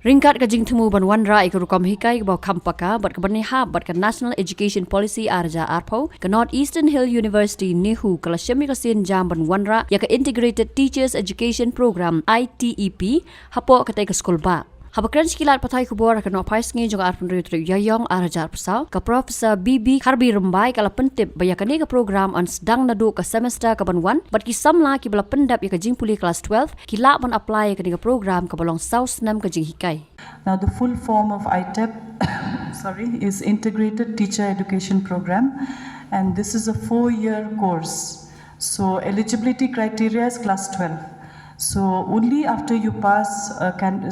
Ringkat ka jing temu ban wanra iku rukom hikai ba kampaka bat ka banha bat ka National Education Policy arja arpo ka Northeastern Hill University Nehu kala shemi ka sin jam ban wanra ya ka Integrated Teachers Education Program ITEP hapo ka ka school ba. Habakran sekilat patai kubur ka no pais ngi juga arpun ritri yayong arja arpsal ka Professor BB Harbi Rembai kala pentip bayakane ka program an sedang nadu ka semester ka ban 1 bat ki samla ki bala pendap ya ka jing puli kelas 12 ki la ban apply ka ka program ka balong South Nam ka jing hikai. Now the full form of ITEP is Integrated Teacher Education Program, and this is a 4-year course. So eligibility criteria is class 12. So only after you pass,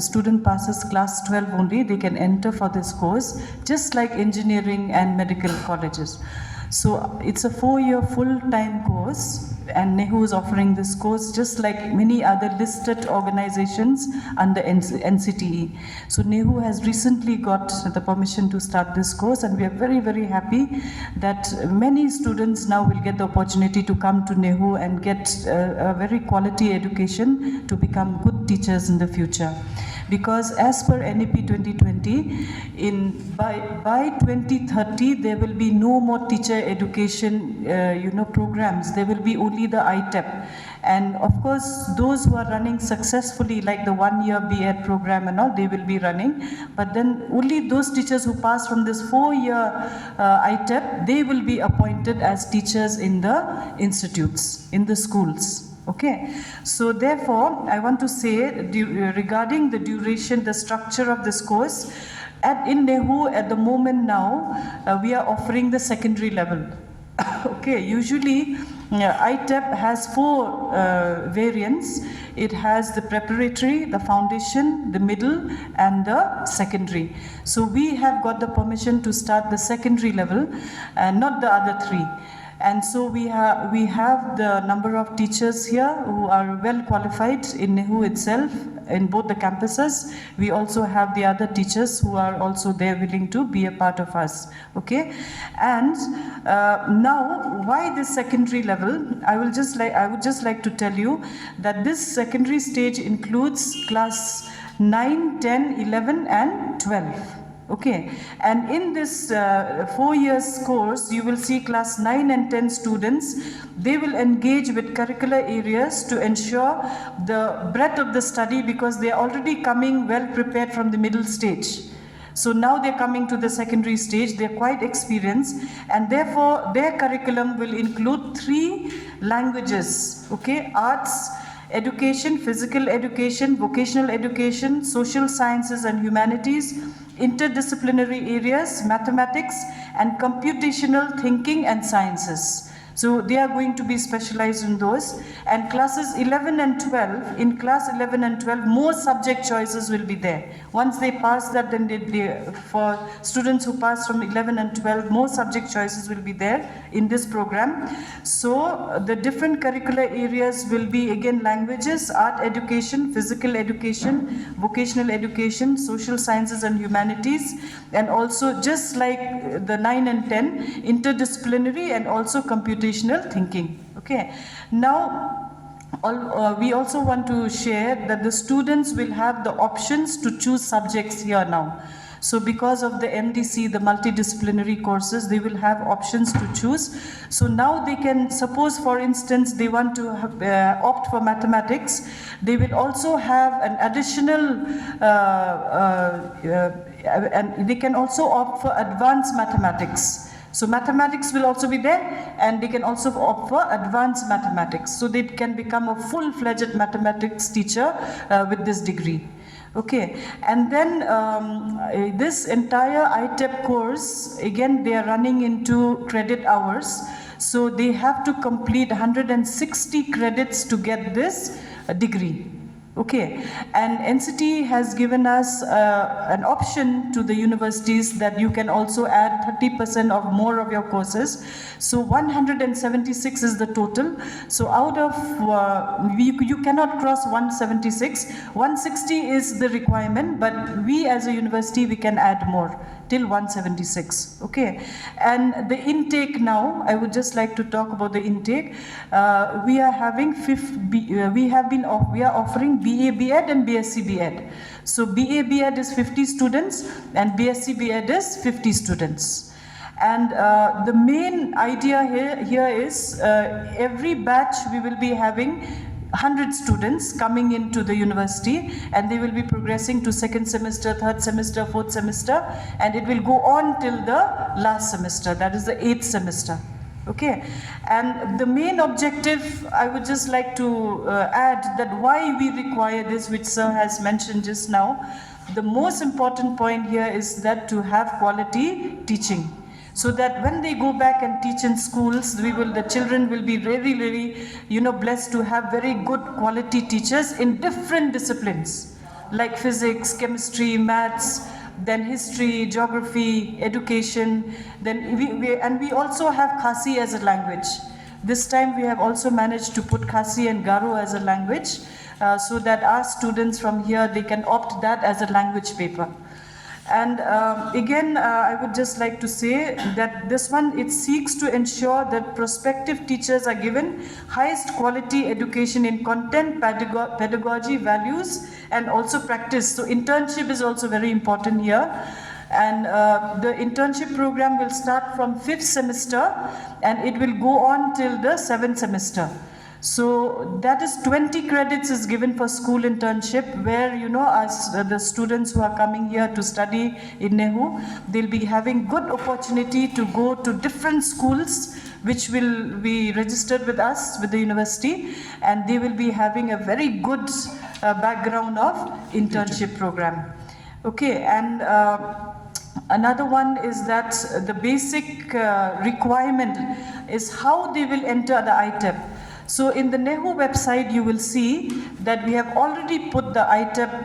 student passes class 12 only, they can enter for this course, just like engineering and medical colleges. So it's a 4-year full-time course, and NEHU is offering this course just like many other listed organizations under NCTE. So NEHU has recently got the permission to start this course, and we are very, very happy that many students now will get the opportunity to come to NEHU and get a very quality education to become good teachers in the future. Because as per NEP 2020, by 2030 there will be no more teacher education programs. There will be only the ITEP, and of course those who are running successfully, like the 1-year B.Ed program and all, they will be running. But then only those teachers who pass from this 4-year ITEP, they will be appointed as teachers in the institutes, in the schools. Okay, so therefore, I want to say regarding the duration, the structure of this course, in NEHU at the moment now, we are offering the secondary level. Okay, usually ITEP has 4 variants. It has the preparatory, the foundation, the middle, and the secondary. So we have got the permission to start the secondary level, and not the other 3. And so we have the number of teachers here who are well qualified in NEHU itself, in both the campuses. We also have the other teachers who are also there willing to be a part of us. Okay, and now why this secondary level? I would just like to tell you that this secondary stage includes class 9, 10, 11, and 12. Okay, and in this 4 years course, you will see class 9 and 10 students. They will engage with curricular areas to ensure the breadth of the study, because they are already coming well prepared from the middle stage. So now they're coming to the secondary stage, they're quite experienced, and therefore their curriculum will include 3 languages, okay, arts, education, physical education, vocational education, social sciences and humanities, interdisciplinary areas, mathematics, and computational thinking and sciences. So they are going to be specialized in those. And classes 11 and 12, in class 11 and 12, more subject choices will be there. Once they pass that, then for students who pass from 11 and 12, more subject choices will be there in this program. So the different curricular areas will be, again, languages, art education, physical education, vocational education, social sciences and humanities, and also, just like the 9 and 10, interdisciplinary and also computational thinking. Okay, now we also want to share that the students will have the options to choose subjects here now. So because of the MDC, the multidisciplinary courses, they will have options to choose. So now they can, suppose for instance, they want to opt for mathematics, they will also have an additional, and they can also opt for advanced mathematics. So mathematics will also be there, and they can also opt for advanced mathematics. So they can become a full-fledged mathematics teacher with this degree. Okay, and then this entire ITEP course, again, they are running into credit hours. So they have to complete 160 credits to get this degree. Okay, and NCT has given us an option to the universities that you can also add 30% of more of your courses. So 176 is the total. So out of, you cannot cross 176. 160 is the requirement, but we as a university, we can add more. till 176. Okay, and the intake now, I would just like to talk about the intake. We are having we are offering BA BEd and BSc BEd. So BA BEd is 50 students and BSc BEd is 50 students. And the main idea here is every batch we will be having 100 students coming into the university, and they will be progressing to second semester, third semester, fourth semester, and it will go on till the last semester, that is the 8th semester. Okay, and the main objective, I would just like to add that why we require this, which sir has mentioned just now. The most important point here is that to have quality teaching, so that when they go back and teach in schools, the children will be really, blessed to have very good quality teachers in different disciplines, like physics, chemistry, maths, then history, geography, education. Then we also have Khasi as a language. This time we have also managed to put Khasi and Garo as a language, so that our students from here, they can opt that as a language paper. And again, I would just like to say that this one, it seeks to ensure that prospective teachers are given highest quality education in content, pedagogy, values, and also practice. So internship is also very important here. And the internship program will start from 5th semester and it will go on till the 7th semester. So that is 20 credits is given for school internship, where as the students who are coming here to study in NEHU, they'll be having good opportunity to go to different schools which will be registered with us, with the university, and they will be having a very good background of internship program. Okay, and another one is that the basic requirement is how they will enter the ITEP. So in the NEHU website, you will see that we have already put the ITEP,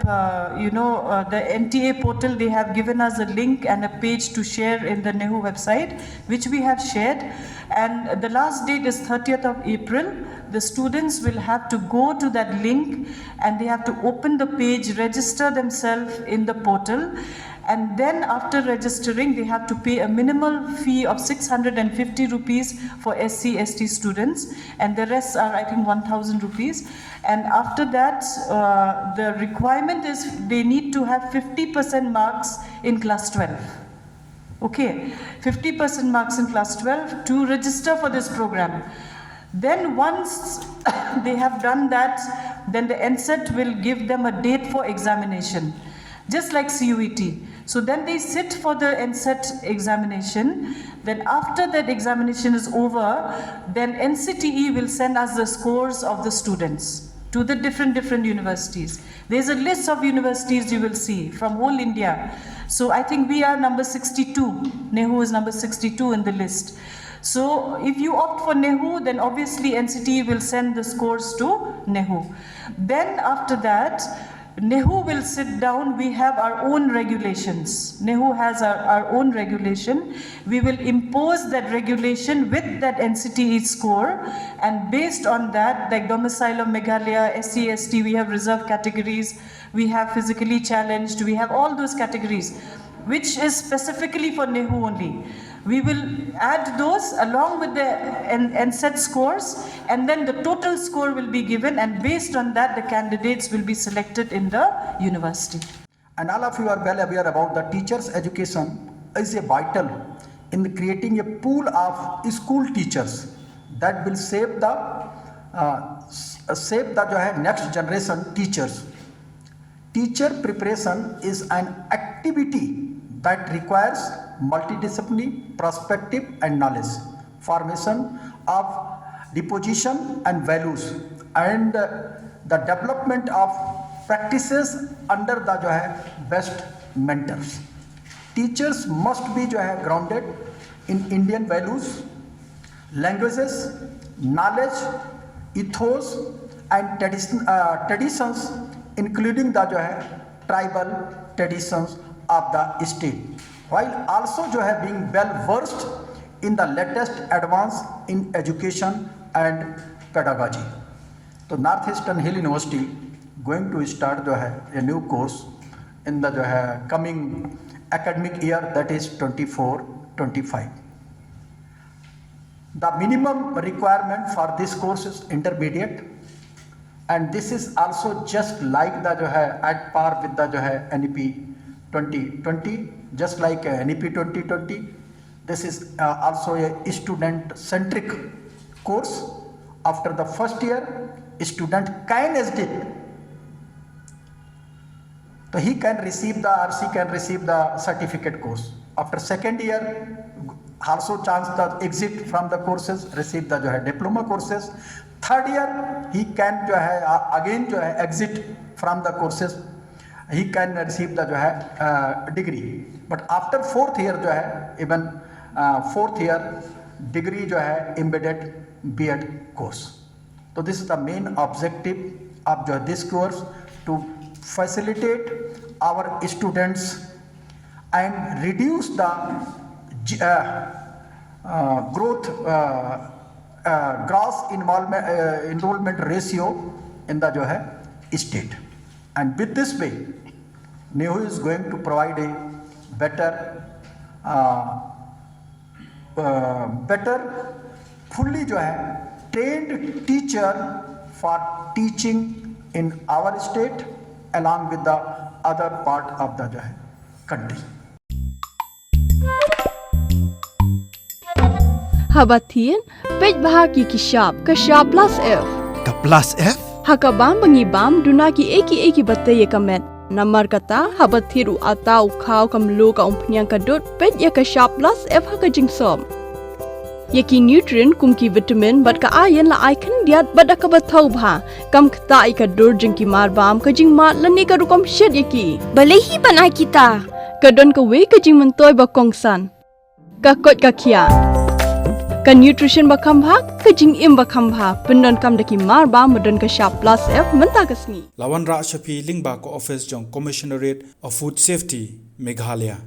the NTA portal, they have given us a link and a page to share in the NEHU website, which we have shared. And the last date is 30th of April. The students will have to go to that link and they have to open the page, register themselves in the portal. And then after registering, they have to pay a minimal fee of 650 rupees for SC, ST students, and the rest are, I think, 1,000 rupees. And after that, the requirement is they need to have 50% marks in class 12. Okay, 50% marks in class 12 to register for this program. Then once they have done that, then the NCET will give them a date for examination, just like CUET. So then they sit for the NCET examination. Then after that examination is over, then NCTE will send us the scores of the students to the different universities. There's a list of universities you will see from whole India. So I think we are number 62. NEHU is number 62 in the list. So if you opt for NEHU, then obviously NCTE will send the scores to NEHU. Then after that, NEHU will sit down. We have our own regulations. NEHU has our own regulation. We will impose that regulation with that NCTE score, and based on that, like domicile of Meghalaya, SC, ST, we have reserved categories, we have physically challenged, we have all those categories, which is specifically for NEHU only. We will add those along with the NCET scores, and then the total score will be given, and based on that, the candidates will be selected in the university. And all of you are well aware about the teachers' education is a vital in creating a pool of school teachers that will shape the next generation teachers. Teacher preparation is an activity that requires multidisciplinary perspective and knowledge, formation of disposition and values, and the development of practices under the best mentors. Teachers must be grounded in Indian values, languages, knowledge, ethos, and traditions, including the tribal traditions of the state, while also being well versed in the latest advance in education and pedagogy. So Northeastern Hill University going to start a new course in the coming academic year, that is 24-25. The minimum requirement for this course is intermediate, and this is also just like the जो है at par with the जो है NEP 2020, just like NEP 2020. This is also a student centric course. After the first year, student can exit, so he can receive the or she can receive the certificate course. After second year, also chance the exit from the courses, receive the जो है diploma courses. Third year he can जो है again जो है exit from the courses, he can receive the जो है degree. But after fourth year जो है even fourth year degree जो है embedded B.Ed course. So this is the main objective of this course, to facilitate our students and reduce the gross enrollment ratio in the जो है state. And with this way, NEHU is going to provide a better fully जो है trained teacher for teaching in our state along with the other part of the जो है country. Habatin, pej bahagi kishab, kashab plus F. Ka plus F? Hakabam bangibam dunaki eki bataya kamet. Namar kata habathiru atau kau kamlu ka umpnyang kadut pej ya kashab plus F hakajingsom. Yaki nutrient kumki vitamin bat ka ayan la icon diat bat ka bathau bha kam kta ika dur jingki marbam ka jingma lani ka rukom shed yaki balehi bana kita kadon ka we ka jing mentoy ba kongsan ka kot ka kia ka nutrition ba khambha ka jing im ba khambha pendon kam daki marbam madon ka sharp plus F menta kasni Lawan Ra Shafi Lingba ko office jong Commissionerate of Food Safety Meghalaya.